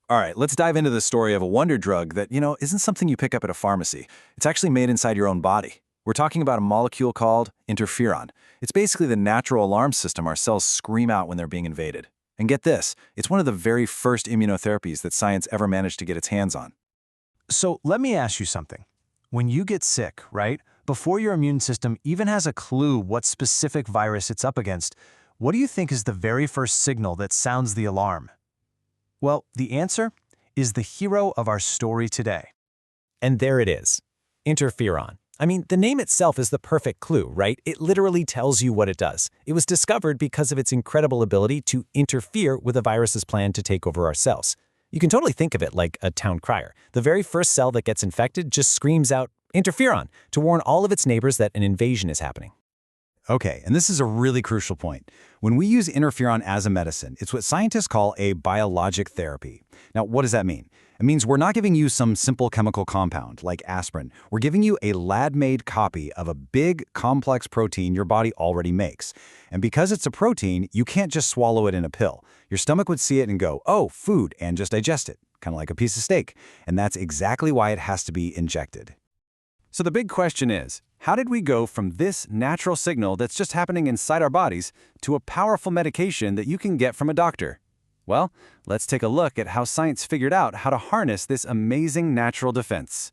All right, let's dive into the story of a wonder drug that, isn't something you pick up at a pharmacy. It's actually made inside your own body. We're talking about a molecule called interferon. It's basically the natural alarm system our cells scream out when they're being invaded. And get this, it's one of the very first immunotherapies that science ever managed to get its hands on. So let me ask you something. When you get sick, right, before your immune system even has a clue what specific virus it's up against, what do you think is the very first signal that sounds the alarm? Well, the answer is the hero of our story today. And there it is, interferon. I mean, the name itself is the perfect clue, right? It literally tells you what it does. It was discovered because of its incredible ability to interfere with a virus's plan to take over our cells. You can totally think of it like a town crier. The very first cell that gets infected just screams out interferon to warn all of its neighbors that an invasion is happening. Okay, and this is a really crucial point. When we use interferon as a medicine, it's what scientists call a biologic therapy. Now, what does that mean? It means we're not giving you some simple chemical compound like aspirin. We're giving you a lab-made copy of a big, complex protein your body already makes. And because it's a protein, you can't just swallow it in a pill. Your stomach would see it and go, oh, food, and just digest it, kind of like a piece of steak. And that's exactly why it has to be injected. So the big question is, how did we go from this natural signal that's just happening inside our bodies to a powerful medication that you can get from a doctor? Well, let's take a look at how science figured out how to harness this amazing natural defense.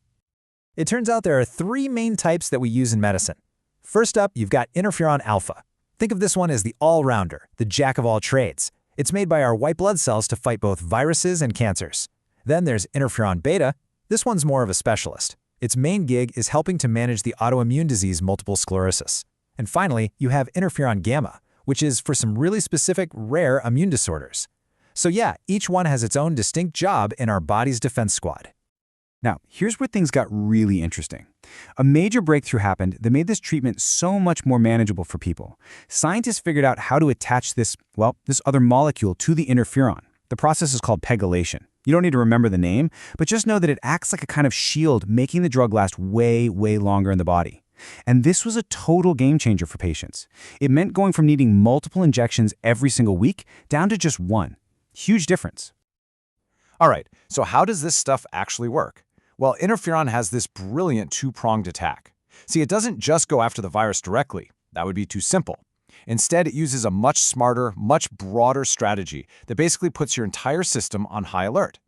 It turns out there are three main types that we use in medicine. First up, you've got interferon alpha. Think of this one as the all-rounder, the jack of all trades. It's made by our white blood cells to fight both viruses and cancers. Then there's interferon beta. This one's more of a specialist. Its main gig is helping to manage the autoimmune disease multiple sclerosis. And finally, you have interferon gamma, which is for some really specific, rare immune disorders. So yeah, each one has its own distinct job in our body's defense squad. Now, here's where things got really interesting. A major breakthrough happened that made this treatment so much more manageable for people. Scientists figured out how to attach this other molecule to the interferon. The process is called pegylation. You don't need to remember the name, but just know that it acts like a kind of shield, making the drug last way, way longer in the body. And this was a total game changer for patients. It meant going from needing multiple injections every single week down to just one. Huge difference. All right, so how does this stuff actually work? Well, interferon has this brilliant two-pronged attack. See, it doesn't just go after the virus directly. That would be too simple. Instead, it uses a much smarter, much broader strategy that basically puts your entire system on high alert.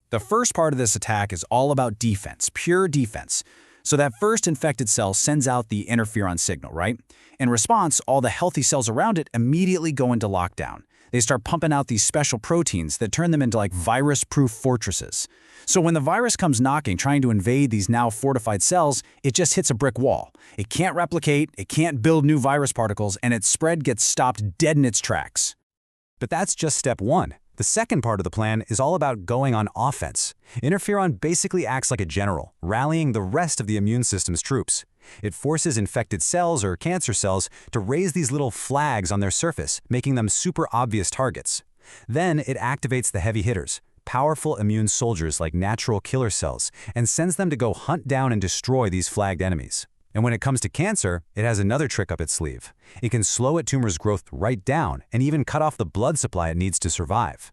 The first part of this attack is all about defense, pure defense. So that first infected cell sends out the interferon signal, right? In response, all the healthy cells around it immediately go into lockdown. They start pumping out these special proteins that turn them into like virus-proof fortresses. So when the virus comes knocking, trying to invade these now fortified cells, it just hits a brick wall. It can't replicate, it can't build new virus particles, and its spread gets stopped dead in its tracks. But that's just step one. The second part of the plan is all about going on offense. Interferon basically acts like a general, rallying the rest of the immune system's troops. It forces infected cells or cancer cells to raise these little flags on their surface, making them super obvious targets. Then it activates the heavy hitters, powerful immune soldiers like natural killer cells, and sends them to go hunt down and destroy these flagged enemies. And when it comes to cancer, it has another trick up its sleeve. It can slow a tumor's growth right down and even cut off the blood supply it needs to survive.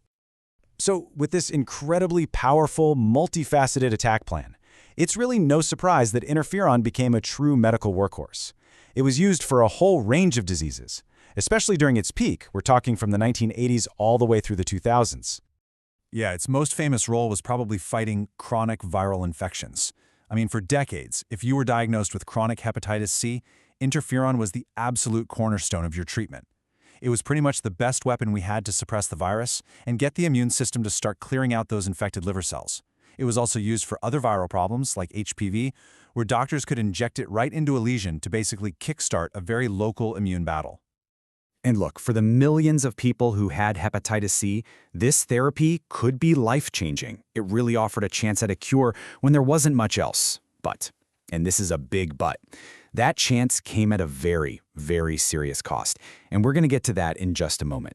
So with this incredibly powerful, multifaceted attack plan, it's really no surprise that interferon became a true medical workhorse. It was used for a whole range of diseases, especially during its peak. We're talking from the 1980s all the way through the 2000s. Yeah, its most famous role was probably fighting chronic viral infections. I mean, for decades, if you were diagnosed with chronic hepatitis C, interferon was the absolute cornerstone of your treatment. It was pretty much the best weapon we had to suppress the virus and get the immune system to start clearing out those infected liver cells. It was also used for other viral problems like HPV, where doctors could inject it right into a lesion to basically kickstart a very local immune battle. And look, for the millions of people who had hepatitis C, this therapy could be life-changing. It really offered a chance at a cure when there wasn't much else. But, and this is a big but, that chance came at a very, very serious cost. And we're going to get to that in just a moment.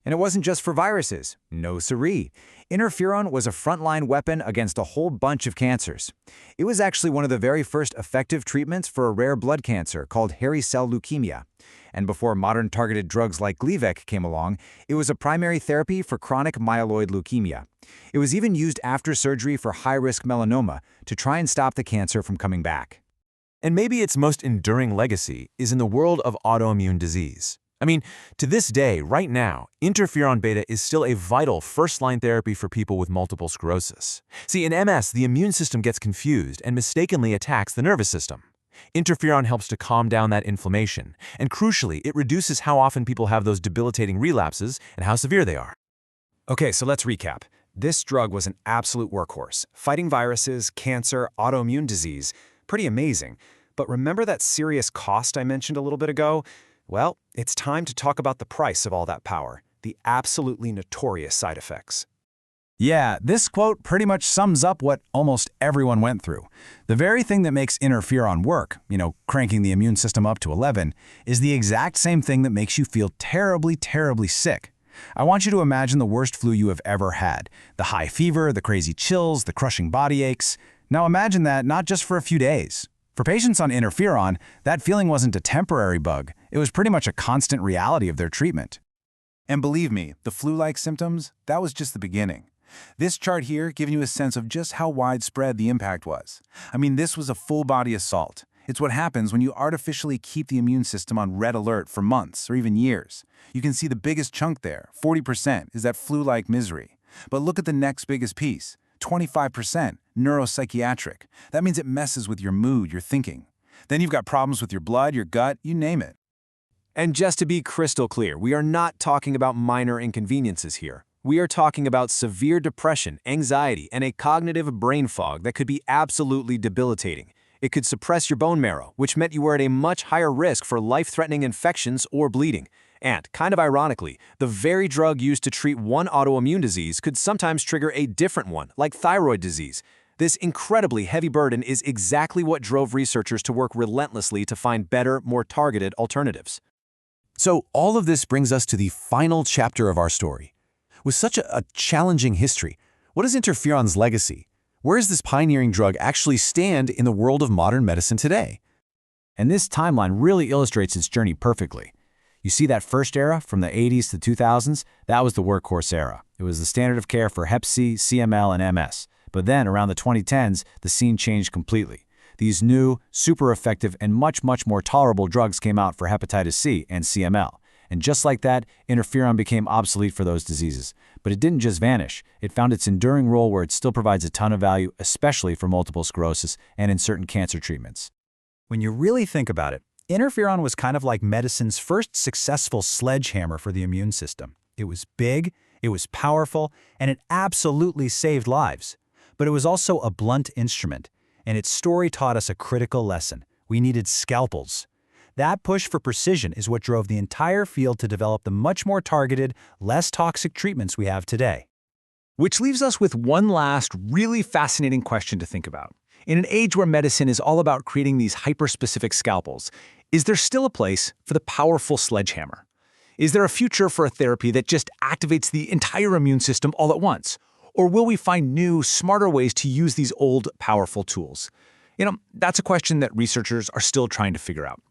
And it wasn't just for viruses. No siree. Interferon was a frontline weapon against a whole bunch of cancers. It was actually one of the very first effective treatments for a rare blood cancer called hairy cell leukemia. And before modern targeted drugs like Gleevec came along, it was a primary therapy for chronic myeloid leukemia. It was even used after surgery for high-risk melanoma to try and stop the cancer from coming back. And maybe its most enduring legacy is in the world of autoimmune disease. I mean, to this day, right now, interferon beta is still a vital first-line therapy for people with multiple sclerosis. See, in MS, the immune system gets confused and mistakenly attacks the nervous system. Interferon helps to calm down that inflammation, and crucially, it reduces how often people have those debilitating relapses and how severe they are. Okay, so let's recap. This drug was an absolute workhorse, fighting viruses, cancer, autoimmune disease. Pretty amazing. But remember that serious cost I mentioned a little bit ago? Well, it's time to talk about the price of all that power, the absolutely notorious side effects. Yeah, this quote pretty much sums up what almost everyone went through. The very thing that makes interferon work, cranking the immune system up to 11, is the exact same thing that makes you feel terribly, terribly sick. I want you to imagine the worst flu you have ever had. The high fever, the crazy chills, the crushing body aches. Now imagine that not just for a few days. For patients on interferon, that feeling wasn't a temporary bug. It was pretty much a constant reality of their treatment. And believe me, the flu-like symptoms, that was just the beginning. This chart here giving you a sense of just how widespread the impact was. I mean, this was a full-body assault. It's what happens when you artificially keep the immune system on red alert for months or even years. You can see the biggest chunk there, 40%, is that flu-like misery. But look at the next biggest piece, 25%, neuropsychiatric. That means it messes with your mood, your thinking. Then you've got problems with your blood, your gut, you name it. And just to be crystal clear, we are not talking about minor inconveniences here. We are talking about severe depression, anxiety, and a cognitive brain fog that could be absolutely debilitating. It could suppress your bone marrow, which meant you were at a much higher risk for life-threatening infections or bleeding. And, kind of ironically, the very drug used to treat one autoimmune disease could sometimes trigger a different one, like thyroid disease. This incredibly heavy burden is exactly what drove researchers to work relentlessly to find better, more targeted alternatives. So all of this brings us to the final chapter of our story. With such a challenging history, what is interferon's legacy? Where does this pioneering drug actually stand in the world of modern medicine today? And this timeline really illustrates its journey perfectly. You see that first era, from the 80s to 2000s, that was the workhorse era. It was the standard of care for Hep C, CML, and MS. But then, around the 2010s, the scene changed completely. These new, super effective, and much, much more tolerable drugs came out for hepatitis C and CML. And just like that, interferon became obsolete for those diseases. But it didn't just vanish. It found its enduring role where it still provides a ton of value, especially for multiple sclerosis and in certain cancer treatments. When you really think about it, interferon was kind of like medicine's first successful sledgehammer for the immune system. It was big, it was powerful, and it absolutely saved lives. But it was also a blunt instrument, and its story taught us a critical lesson. We needed scalpels. That push for precision is what drove the entire field to develop the much more targeted, less toxic treatments we have today. Which leaves us with one last, really fascinating question to think about. In an age where medicine is all about creating these hyper-specific scalpels, is there still a place for the powerful sledgehammer? Is there a future for a therapy that just activates the entire immune system all at once? Or will we find new, smarter ways to use these old, powerful tools? That's a question that researchers are still trying to figure out.